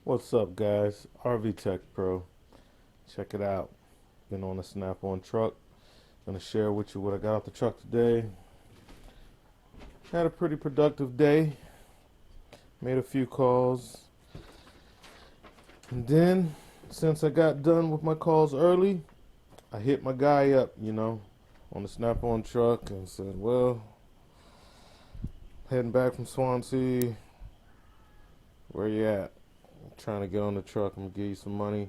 What's up, guys? RV Tech Pro. Check it out. Been on a Snap-on truck. Gonna share with you what I got off the truck today. Had a pretty productive day. Made a few calls. And then, since I got done with my calls early, I hit my guy up, on the Snap-on truck and said, well, heading back from Swansea. Where you at? I'm trying to get on the truck. I'm gonna give you some money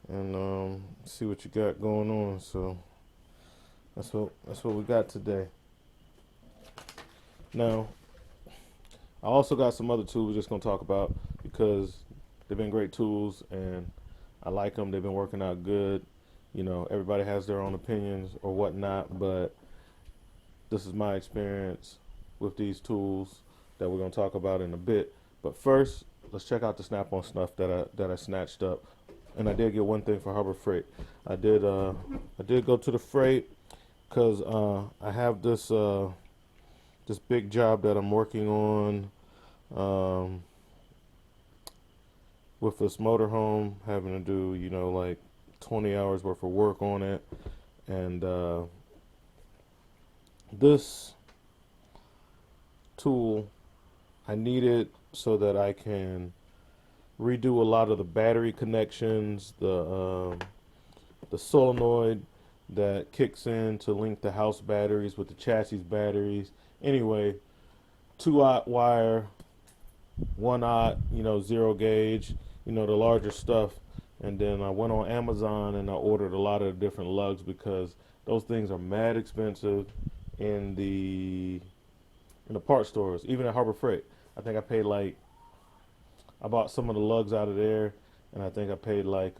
and see what you got going on. So that's what we got today. Now, I also got some other tools we're just gonna talk about because they've been great tools and I like them. They've been working out good. Everybody has their own opinions or whatnot, but this is my experience with these tools that we're gonna talk about in a bit. But first, let's check out the Snap-on stuff that I snatched up. And I did get one thing for Harbor Freight. I did go to the freight because I have this this big job that I'm working on with this motorhome, having to do like 20 hours worth of work on it, and this tool I need it so that I can redo a lot of the battery connections, the solenoid that kicks in to link the house batteries with the chassis batteries. Anyway, 2-aught wire, 1-aught, 0 gauge, the larger stuff. And then I went on Amazon and I ordered a lot of different lugs because those things are mad expensive in the part stores, even at Harbor Freight. I think I paid I bought some of the lugs out of there, and I think I paid it's like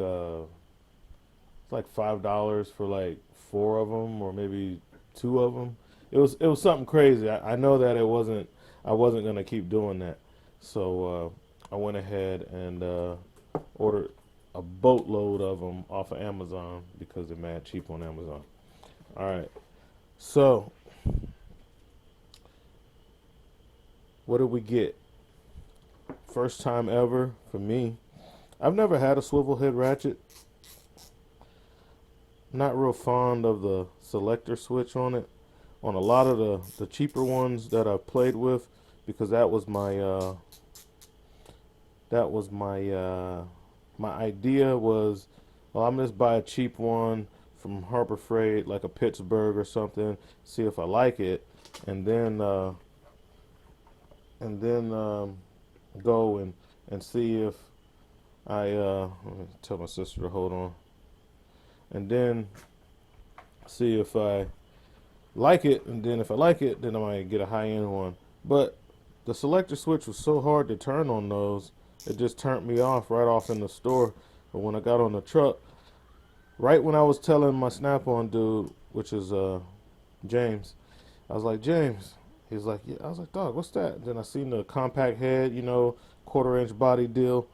$5 for like 4 of them, or maybe 2 of them. It was something crazy. I know that I wasn't gonna keep doing that, so I went ahead and ordered a boatload of them off of Amazon because they're mad cheap on Amazon. All right, so what did we get? First time ever for me. I've never had a swivel head ratchet. Not real fond of the selector switch on it. On a lot of the cheaper ones that I've played with, because that was my idea was, well, I'm just buy a cheap one from Harbor Freight, like a Pittsburgh or something, see if I like it, and then go and see if I let me tell my sister to hold on, and then see if I like it, and then if I like it, then I might get a high-end one. But the selector switch was so hard to turn on those, it just turned me off right off in the store. But when I got on the truck, right when I was telling my Snap-on dude, which is James, I was like, James, he's like, yeah. I was like, dog, what's that? Then I seen the compact head, 1/4-inch body deal.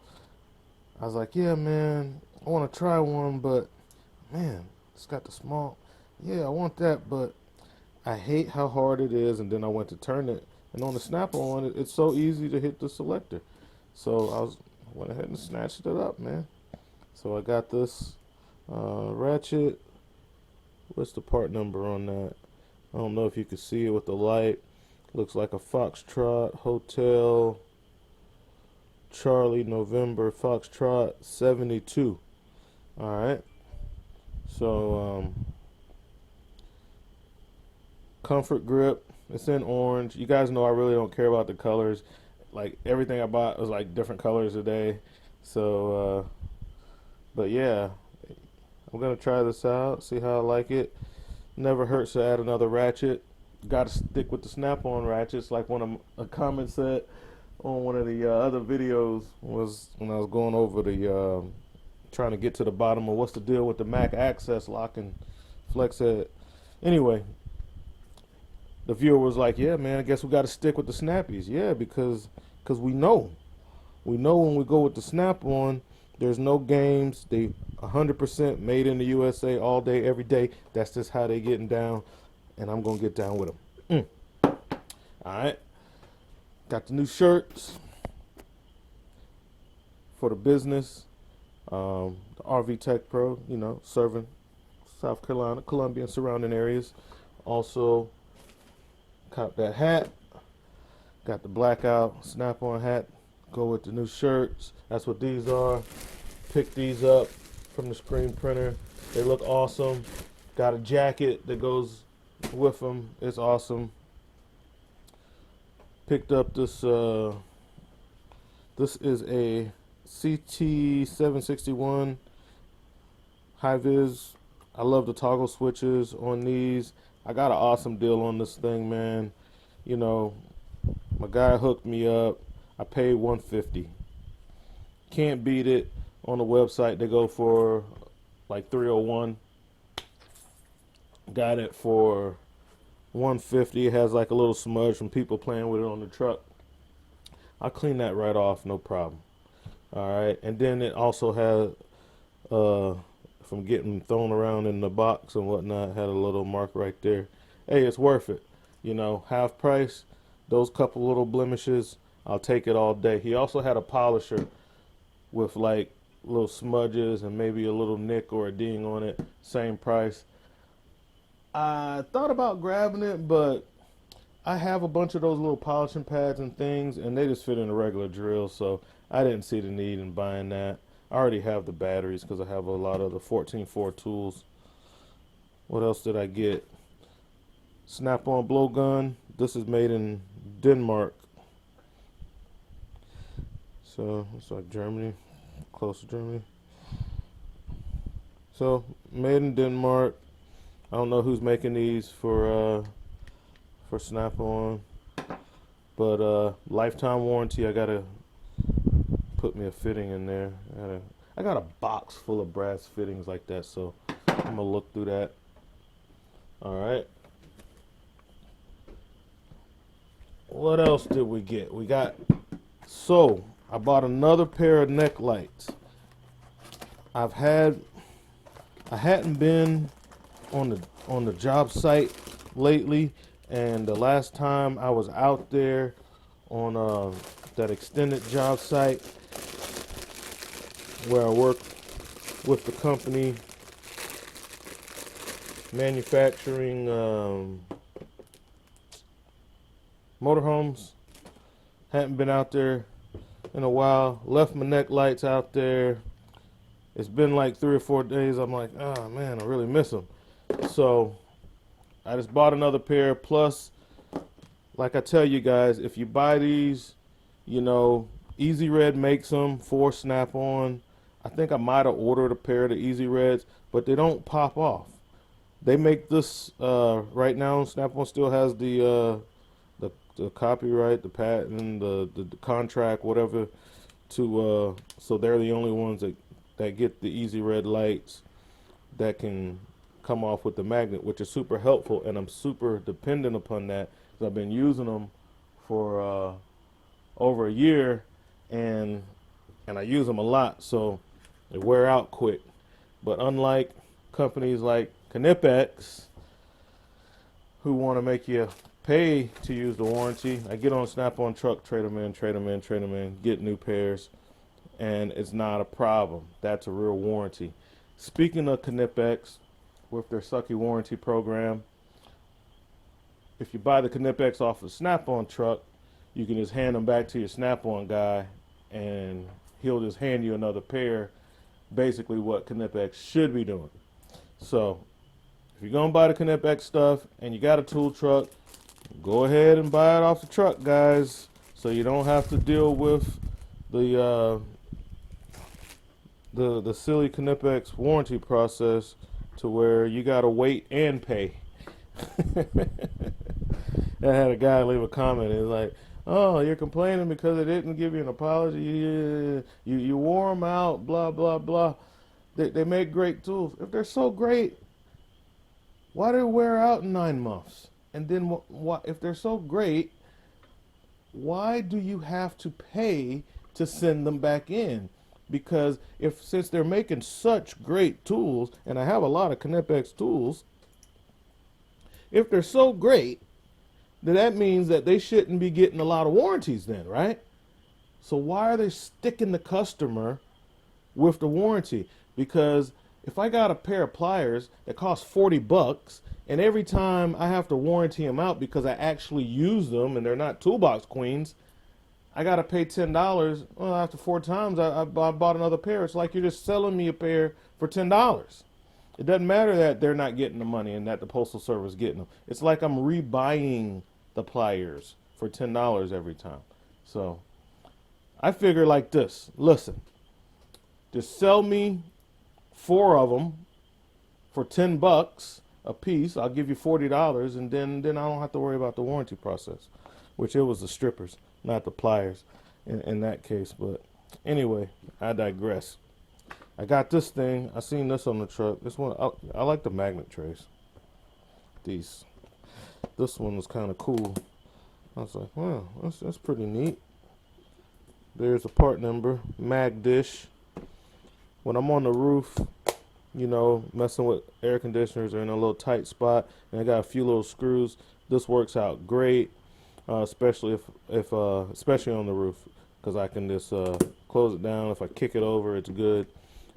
I was like, yeah, man, I want to try one, but man, it's got the small. Yeah, I want that, but I hate how hard it is. And then I went to turn it, and on the Snap-on, it's so easy to hit the selector. So I went ahead and snatched it up, man. So I got this ratchet. What's the part number on that? I don't know if you can see it with the light. Looks like a Foxtrot Hotel Charlie November Foxtrot 72. Alright. So comfort grip. It's in orange. You guys know I really don't care about the colors. Like everything I bought was like different colors today. So but yeah, I'm gonna try this out, see how I like it. Never hurts to add another ratchet. Got to stick with the Snap-on ratchets, like one of a comment said on one of the other videos was when I was going over the trying to get to the bottom of what's the deal with the Mac access lock and flex head. Anyway, the viewer was like, yeah, man, I guess we got to stick with the snappies. Yeah, because we know when we go with the Snap-on, there's no games. They 100% made in the USA all day, every day. That's just how they getting down, and I'm gonna get down with them. All right, got the new shirts for the business. The RV Tech Pro, you know, serving South Carolina, Columbia, and surrounding areas. Also, cop that hat. Got the blackout snap-on hat. Go with the new shirts. That's what these are. Pick these up from the screen printer. They look awesome. Got a jacket that goes with them. It's awesome. Picked up this. This is a CT761 high vis. I love the toggle switches on these. I got an awesome deal on this thing, man. You know, my guy hooked me up. I paid $150. Can't beat it. On the website they go for like $301. Got it for $150. It has like a little smudge from people playing with it on the truck. I'll clean that right off, no problem. All right, and then it also had from getting thrown around in the box and whatnot, had a little mark right there. Hey, it's worth it. You know, half price. Those couple little blemishes, I'll take it all day. He also had a polisher with like little smudges and maybe a little nick or a ding on it. Same price. I thought about grabbing it, but I have a bunch of those little polishing pads and things, and they just fit in a regular drill, so I didn't see the need in buying that. I already have the batteries because I have a lot of the 14.4 tools. What else did I get? Snap-on blowgun. This is made in Denmark. So it's like Germany, close to Germany. So made in Denmark. I don't know who's making these for Snap-on, but lifetime warranty. I gotta put me a fitting in there. I got a box full of brass fittings like that, so I'm gonna look through that. All right. What else did we get? So I bought another pair of neck lights. I hadn't been on the job site lately, and the last time I was out there on that extended job site where I work with the company manufacturing motorhomes. Hadn't been out there in a while. Left my neck lights out there. It's been like 3 or 4 days. I'm like, oh man, I really miss them. So I just bought another pair. Plus, like I tell you guys, if you buy these, you know, Easy Red makes them for Snap-on. I think I might have ordered a pair of the Easy Reds, but they don't pop off. They make this right now. Snap-on still has the copyright, the patent, the contract, whatever. So they're the only ones that get the Easy Red lights that can come off with the magnet, which is super helpful, and I'm super dependent upon that because I've been using them for over a year, and I use them a lot, so they wear out quick. But unlike companies like Knipex, who want to make you pay to use the warranty, I get on Snap-on truck, trade them in, get new pairs, and it's not a problem. That's a real warranty. Speaking of Knipex, with their sucky warranty program, if you buy the Knipex off a Snap-on truck, you can just hand them back to your Snap-on guy, and he'll just hand you another pair, basically what Knipex should be doing. So if you're gonna buy the Knipex stuff and you got a tool truck, go ahead and buy it off the truck, guys, so you don't have to deal with the silly Knipex warranty process to where you gotta wait and pay. I had a guy leave a comment. He's like, "Oh, you're complaining because they didn't give you an apology. You wore them out. Blah blah blah. They make great tools. If they're so great, why do they wear out in 9 months? And then if they're so great, why do you have to pay to send them back in? Because since they're making such great tools, and I have a lot of Knipex tools, if they're so great, then that means that they shouldn't be getting a lot of warranties then, right? So why are they sticking the customer with the warranty? Because if I got a pair of pliers that cost 40 bucks and every time I have to warranty them out because I actually use them and they're not toolbox queens, I got to pay $10. Well, after 4 times, I bought another pair. It's like you're just selling me a pair for $10. It doesn't matter that they're not getting the money and that the Postal Service is getting them. It's like I'm rebuying the pliers for $10 every time. So I figure like this. Listen, just sell me 4 of them for 10 bucks a piece. I'll give you $40, and then I don't have to worry about the warranty process, which it was the strippers, not the pliers in that case. But anyway, I digress. I got this thing. I seen this on the truck. This one, I like the magnet trays. These. This one was kind of cool. I was like, wow, that's pretty neat. There's a part number, mag dish. When I'm on the roof, you know, messing with air conditioners or in a little tight spot, and I got a few little screws, this works out great, especially if especially on the roof, because I can just close it down. If I kick it over, it's good.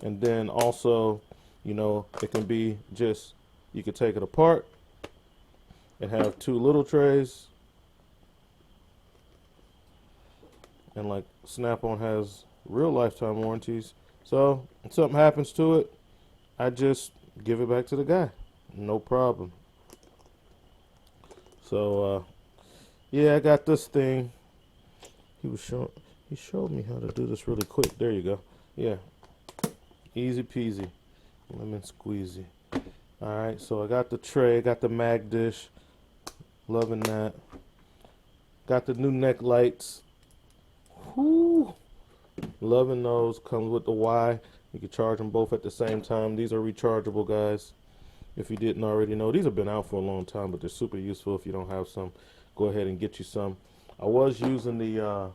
And then also, you know, it can be just, you could take it apart and have 2 little trays. And like Snap-on has real lifetime warranties. So if something happens to it, I just give it back to the guy. No problem. So yeah, I got this thing. He showed me how to do this really quick. There you go. Yeah. Easy peasy. Lemon squeezy. Alright, so I got the tray, got the mag dish. Loving that. Got the new neck lights. Whoo! Loving those. Comes with the Y. You can charge them both at the same time. These are rechargeable, guys. If you didn't already know, these have been out for a long time, but they're super useful. If you don't have some, go ahead and get you some. I was using the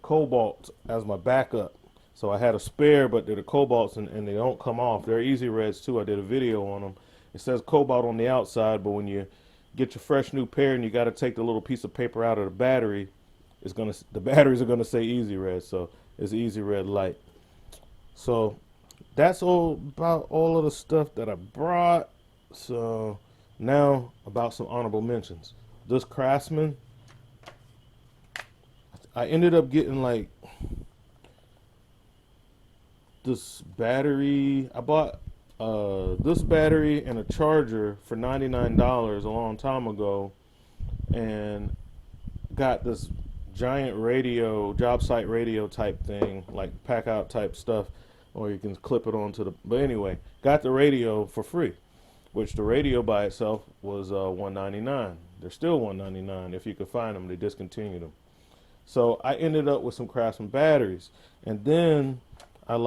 Cobalt as my backup. So I had a spare, but they're the Cobalts and they don't come off. They're Easy Reds too. I did a video on them. It says Cobalt on the outside, but when you get your fresh new pair and you got to take the little piece of paper out of the battery, the batteries are gonna say Easy Red. So it's Easy Red Light. So that's about all of the stuff that I brought. So now about some honorable mentions. This Craftsman, I ended up getting like this battery. I bought this battery and a charger for $99 a long time ago, and got this giant radio, job site radio type thing, like pack out type stuff, or you can clip it onto the, but anyway, got the radio for free, which the radio by itself was $199. They're still $199 if you could find them. They discontinued them. So I ended up with some Craftsman batteries, and then I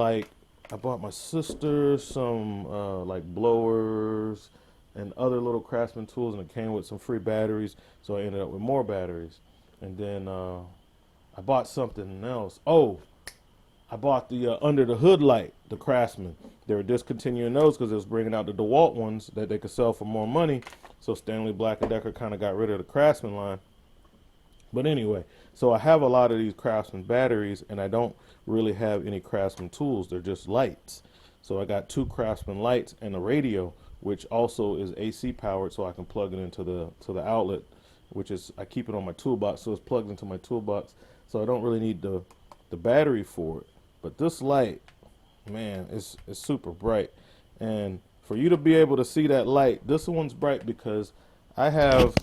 bought my sister some like blowers and other little Craftsman tools, and it came with some free batteries, so I ended up with more batteries. And then I bought something else. Oh, I bought the under the hood light, the Craftsman. They were discontinuing those because it was bringing out the DeWalt ones that they could sell for more money. So Stanley Black & Decker kind of got rid of the Craftsman line. But anyway, so I have a lot of these Craftsman batteries, and I don't really have any Craftsman tools. They're just lights. So I got 2 Craftsman lights and a radio, which also is AC powered, so I can plug it into the outlet, which is, I keep it on my toolbox, so it's plugged into my toolbox, so I don't really need the battery for it. But this light, man, it's super bright. And for you to be able to see that light, this one's bright because I have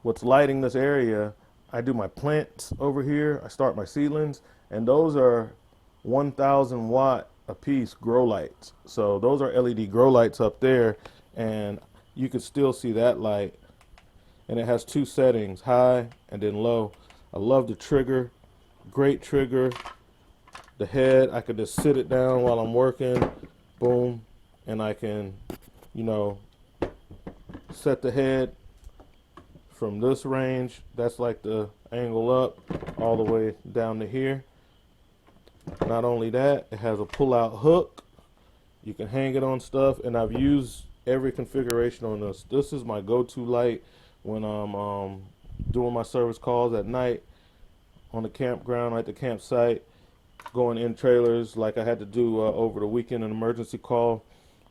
what's lighting this area. I do my plants over here, I start my seedlings, and those are 1,000 watt a piece grow lights. So those are LED grow lights up there, and you can still see that light. And it has 2 settings, high and then low. I love the trigger, great trigger. The head, I could just sit it down while I'm working, boom, and I can, you know, set the head from this range, that's like the angle up, all the way down to here. Not only that, it has a pull-out hook. You can hang it on stuff, and I've used every configuration on this. This is my go-to light when I'm doing my service calls at night. on the campground at the campsite, going in trailers like I had to do over the weekend, an emergency call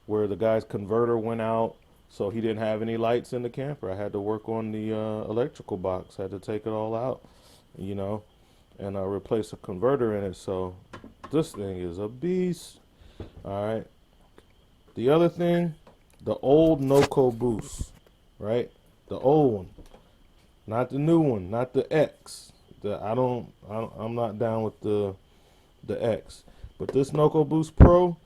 where the guy's converter went out, so he didn't have any lights in the camper. I had to work on the electrical box. I had to take it all out, you know, and replace a converter in it. So this thing is a beast. All right. The other thing, the old Noco boost, right? The old one, not the new one, not the X. I'm not down with the X. But this Noco Boost Pro,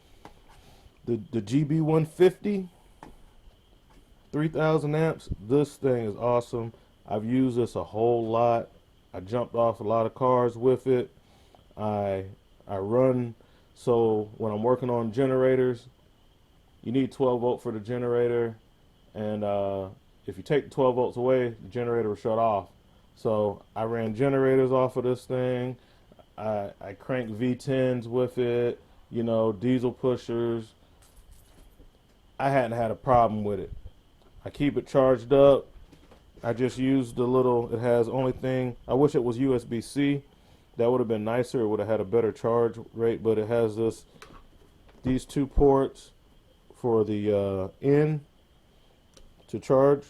the GB150, 3000 amps, this thing is awesome. I've used this a whole lot. I jumped off a lot of cars with it. I run, so when I'm working on generators, you need 12 volt for the generator, and if you take the 12 volts away, the generator will shut off. So I ran generators off of this thing. I crank V10s with it, you know, diesel pushers. I hadn't had a problem with it. I keep it charged up. I just used the little, it has only thing, I wish it was USB-C. That would have been nicer. It would have had a better charge rate, but it has these two ports for the in to charge.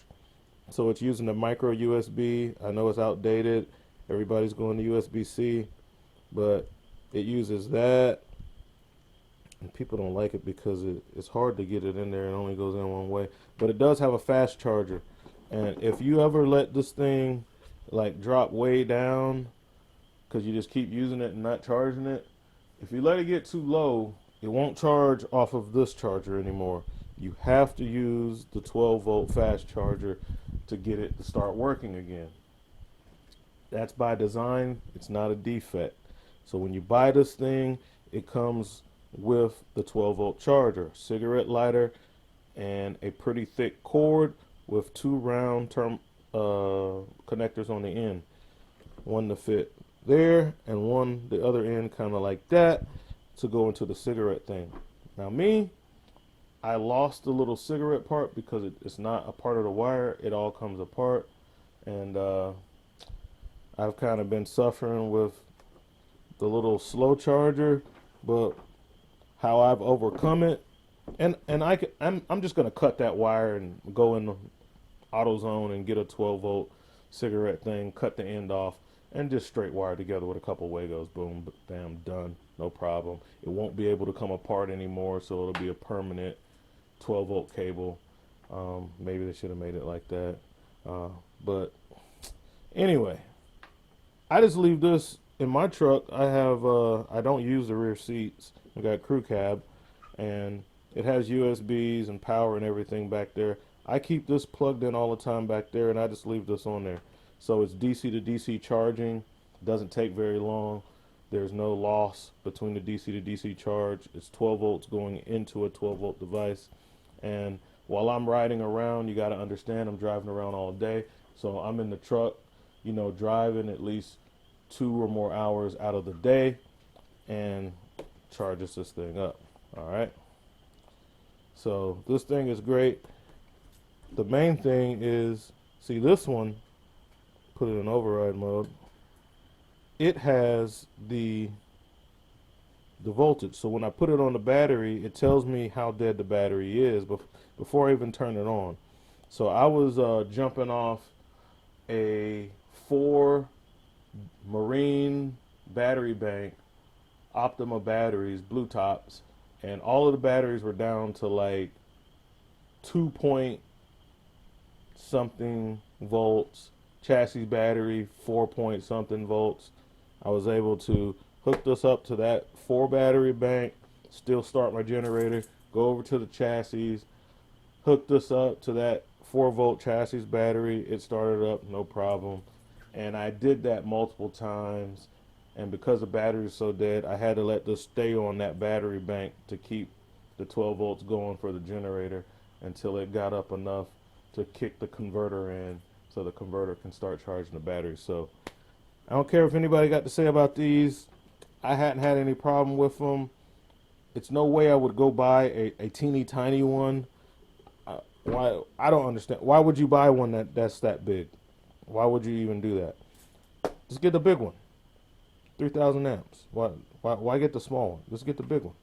So it's using the micro USB. I know it's outdated. Everybody's going to USB-C, but it uses that. And people don't like it because it's hard to get it in there. It only goes in one way. But it does have a fast charger. And if you ever let this thing like drop way down because you just keep using it and not charging it, if you let it get too low, it won't charge off of this charger anymore. You have to use the 12 volt fast charger to get it to start working again. That's by design. It's not a defect. So when you buy this thing, it comes with the 12 volt charger, cigarette lighter, and a pretty thick cord with two round connectors on the end. One to fit there and one the other end kind of like that to go into the cigarette thing. Now me, I lost the little cigarette part because it's not a part of the wire. It all comes apart, and I've kind of been suffering with the little slow charger, but how I've overcome it, and I'm just gonna cut that wire and go in the AutoZone and get a 12 volt cigarette thing, cut the end off, and just straight wire together with a couple Wagos. Boom, bam, done. No problem. It won't be able to come apart anymore, so it'll be a permanent 12 volt cable. Maybe they should have made it like that. But anyway, I just leave this in my truck. I don't use the rear seats. I got crew cab, and it has USBs and power and everything back there. I keep this plugged in all the time back there, and I just leave this on there. So it's DC to DC charging. Doesn't take very long. There's no loss between the DC to DC charge. It's 12 volts going into a 12 volt device. And while I'm riding around, you got to understand I'm driving around all day. So I'm in the truck, you know, driving at least 2 or more hours out of the day, and charges this thing up. All right. So this thing is great. The main thing is, see this one, put it in override mode. It has the voltage. So when I put it on the battery, it tells me how dead the battery is before I even turn it on. So I was jumping off a 4 Marine battery bank, Optima batteries, blue tops, and all of the batteries were down to like 2 point something volts. Chassis battery 4 point something volts. I was able to hook this up to that 4 battery bank, still start my generator, go over to the chassis, hook this up to that 4 volt chassis battery. It started up, no problem. And I did that multiple times. And because the battery is so dead, I had to let this stay on that battery bank to keep the 12 volts going for the generator until it got up enough to kick the converter in so the converter can start charging the battery. So I don't care if anybody got to say about these. I hadn't had any problem with them. It's no way I would go buy a teeny tiny one. Why? I don't understand. Why would you buy one that's that big? Why would you even do that? Just get the big one. 3,000 amps. Why get the small one? Just get the big one.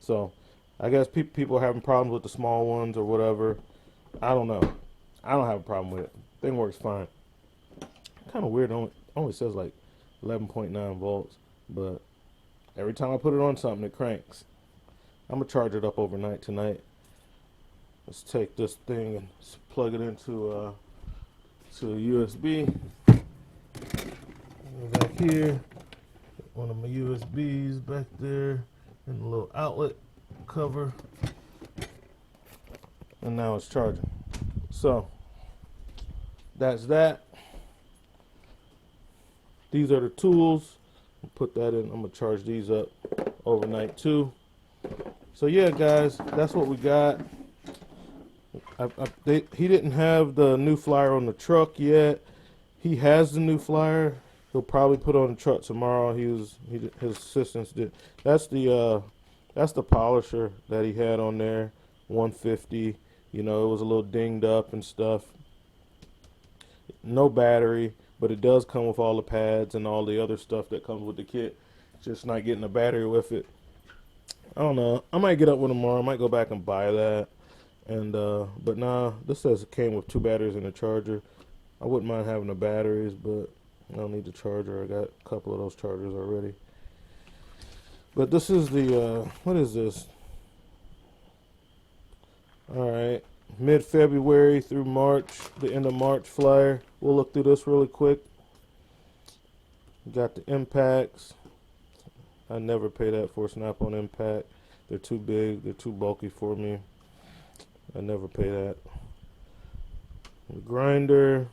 So I guess people are having problems with the small ones or whatever. I don't know. I don't have a problem with it. Thing works fine. Kind of weird. Only says like 11.9 volts, but every time I put it on something, it cranks. I'm gonna charge it up overnight tonight. Let's take this thing and plug it into to a USB. Back here, one of my USBs back there, and a little outlet cover, and now it's charging. So that's that. These are the tools. Put that in. I'm gonna charge these up overnight too. So yeah, guys, that's what we got. He didn't have the new flyer on the truck yet. He has the new flyer. He'll probably put on the truck tomorrow. His assistants did. That's the polisher that he had on there, 150. You know, it was a little dinged up and stuff. No battery, but it does come with all the pads and all the other stuff that comes with the kit. Just not getting a battery with it. I don't know. I might get up with tomorrow. I might go back and buy that. And but nah, this says it came with 2 batteries and a charger. I wouldn't mind having the batteries, but I don't need the charger. I got a couple of those chargers already. But this is the what is this? All right, mid-February through March, the end of March flyer. We'll look through this really quick. Got the impacts. I never pay that for a Snap-on impact. They're too big. They're too bulky for me. I never pay that. The grinder.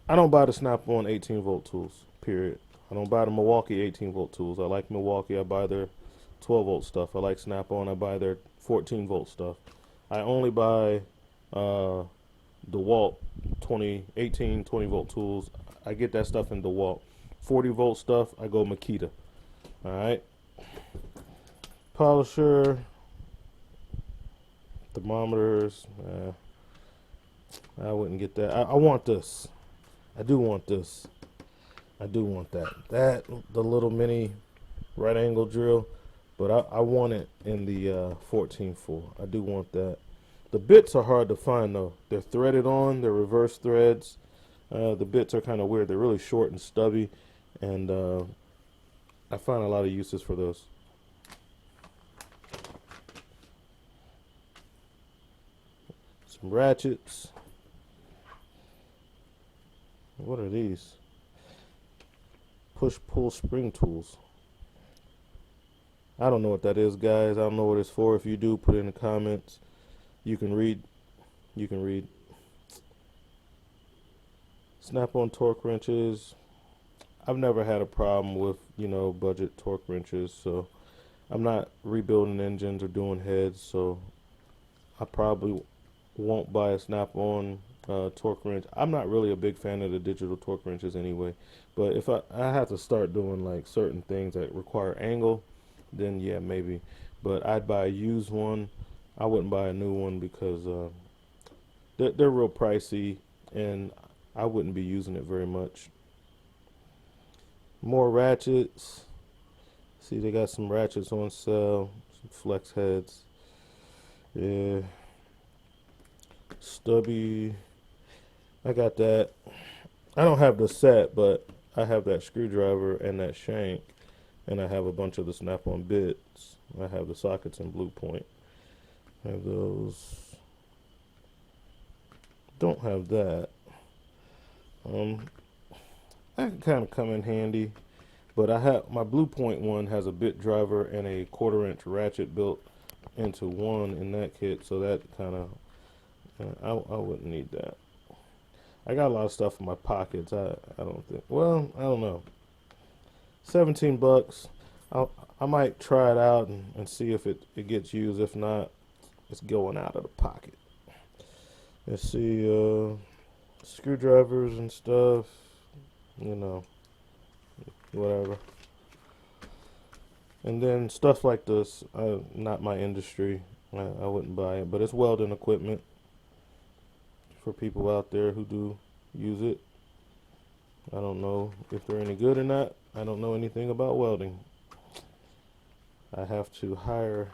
I don't buy the Snap-on 18 volt tools, period. I don't buy the Milwaukee 18 volt tools. I like Milwaukee. I buy their 12 volt stuff. I like Snap-on. I buy their 14 volt stuff. I only buy DeWalt 18, 20 volt tools. I get that stuff in DeWalt. 40 volt stuff, I go Makita. Alright. Polisher. Thermometers. I wouldn't get that. I want this. I do want this. I do want that. The little mini right angle drill. But I want it in the 14.4. I do want that. The bits are hard to find though. They're threaded on. They're reverse threads. The bits are kind of weird. They're really short and stubby. And I find a lot of uses for those. Some ratchets. What are these? Push-pull spring tools. I don't know what that is, guys. I don't know what it's for. If you do, put it in the comments. You can read. You can read. Snap-on torque wrenches. I've never had a problem with, budget torque wrenches. So I'm not rebuilding engines or doing heads. So I probably won't buy a Snap-on torque wrench. I'm not really a big fan of the digital torque wrenches anyway. But if I have to start doing like certain things that require angle, then yeah, maybe. But I'd buy a used one. I wouldn't buy a new one because they're real pricey, and I wouldn't be using it very much. More ratchets. See, they got some ratchets on sale. Some flex heads. Yeah. Stubby. I got that. I don't have the set, but I have that screwdriver and that shank. And I have a bunch of the Snap-on bits. I have the sockets in Blue Point. I have those. Don't have that. That can kind of come in handy. But I have my Blue Point one has a bit driver and a 1/4 inch ratchet built into one in that kit. So that kind of, I wouldn't need that. I got a lot of stuff in my pockets. I don't think. Well, I don't know. $17. I might try it out and see if it gets used. If not, it's going out of the pocket. Let's see, screwdrivers and stuff, whatever. And then stuff like this, not my industry. I wouldn't buy it, but it's welding equipment for people out there who do use it. I don't know if they're any good or not. I don't know anything about welding. I have to hire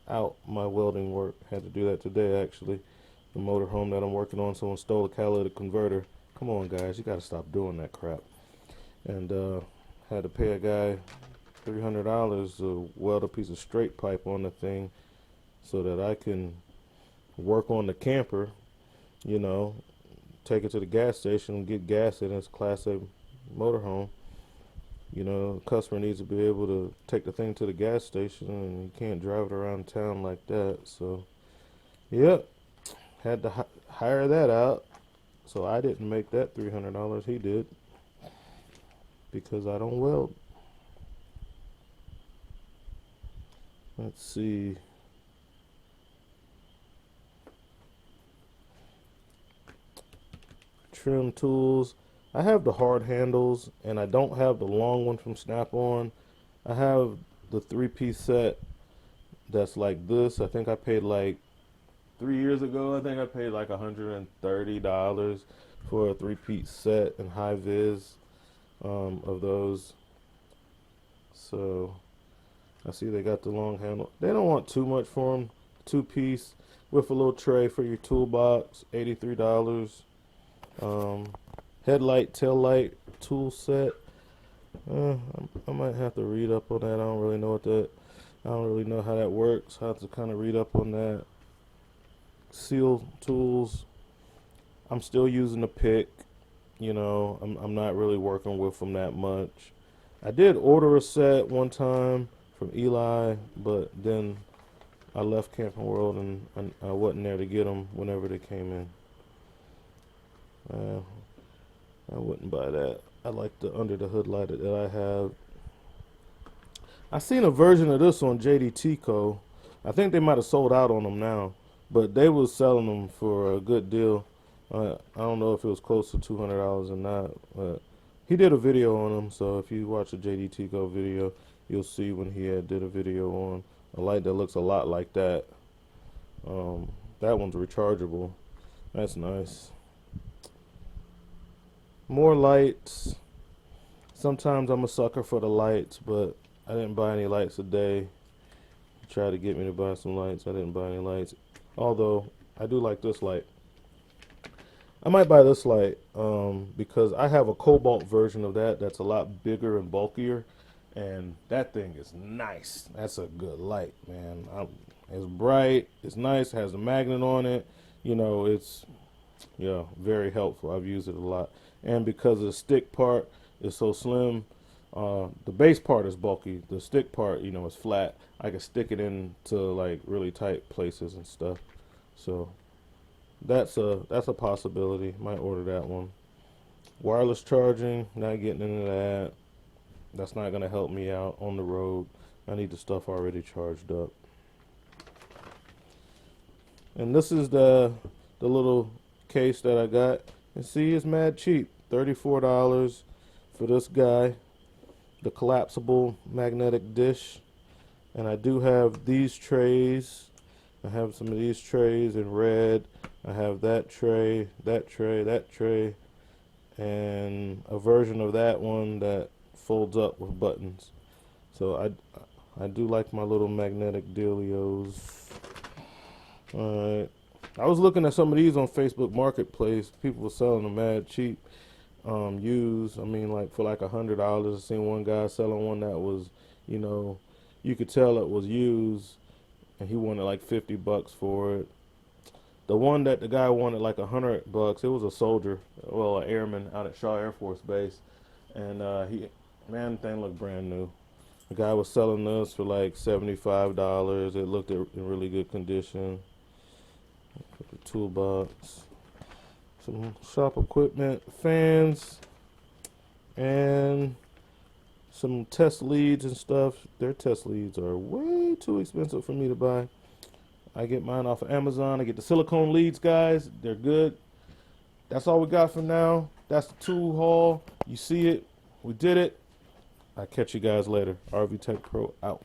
out my welding work. Had to do that today, actually. The motorhome that I'm working on, someone stole a catalytic converter. Come on, guys, you gotta stop doing that crap. And had to pay a guy $300 to weld a piece of straight pipe on the thing so that I can work on the camper, you know, take it to the gas station and get gas in its Class A motorhome. You know, the customer needs to be able to take the thing to the gas station, and you can't drive it around town like that. So, yep, had to hire that out. So I didn't make that $300. He did, because I don't weld. Let's see. Trim tools. I have the hard handles, and I don't have the long one from Snap-on. I have the 3-piece set that's like this. I think I paid like 3 years ago. I think I paid like $130 for a 3-piece set and high vis of those. So I see they got the long handle. They don't want too much for them. 2-piece with a little tray for your toolbox, $83. Headlight, tail light tool set. I might have to read up on that. I don't really know I don't really know how that works. I have to kind of read up on that. Seal tools. I'm still using the pick. You know, I'm not really working with them that much. I did order a set one time from Eli, but then I left Camping World and I wasn't there to get them whenever they came in. I wouldn't buy that. I like the under the hood light that I have. I seen a version of this on JDT Co. I think they might have sold out on them now, but they was selling them for a good deal. I don't know if it was close to $200 or not, but he did a video on them. So if you watch a JDT Co video, you'll see when he did a video on a light that looks a lot like that. That one's rechargeable. That's nice. More lights. Sometimes I'm a sucker for the lights, but I didn't buy any lights today. He tried to get me to buy some lights. I didn't buy any lights. Although, I do like this light. I might buy this light because I have a cobalt version of that that's a lot bigger and bulkier. And that thing is nice. That's a good light, man. It's bright. It's nice. It has a magnet on it. You know, it's, yeah, very helpful. I've used it a lot. And because the stick part is so slim, the base part is bulky. The stick part, you know, is flat. I can stick it into like really tight places and stuff. So that's a possibility. Might order that one. Wireless charging, not getting into that. That's not gonna help me out on the road. I need the stuff already charged up. And this is the little case that I got. And see, it's mad cheap. $34 for this guy. The collapsible magnetic dish. And I do have these trays. I have some of these trays in red. I have that tray, that tray, that tray, and a version of that one that folds up with buttons. So I do like my little magnetic dealios. Alright. I was looking at some of these on Facebook Marketplace. People were selling them mad cheap. Used. I mean, like for like $100. I seen one guy selling one that was, you know, you could tell it was used, and he wanted like $50 for it. The one that the guy wanted like $100, it was a soldier, well, an airman out at Shaw Air Force Base, and man, the thing looked brand new. The guy was selling this for like $75. It looked in really good condition. The toolbox, some shop equipment, fans, and some test leads and stuff. Their test leads are way too expensive for me to buy. I get mine off of Amazon. I get the silicone leads, guys. They're good. That's all we got for now. That's the tool haul. You see it. We did it. I'll catch you guys later. RV Tech Pro out.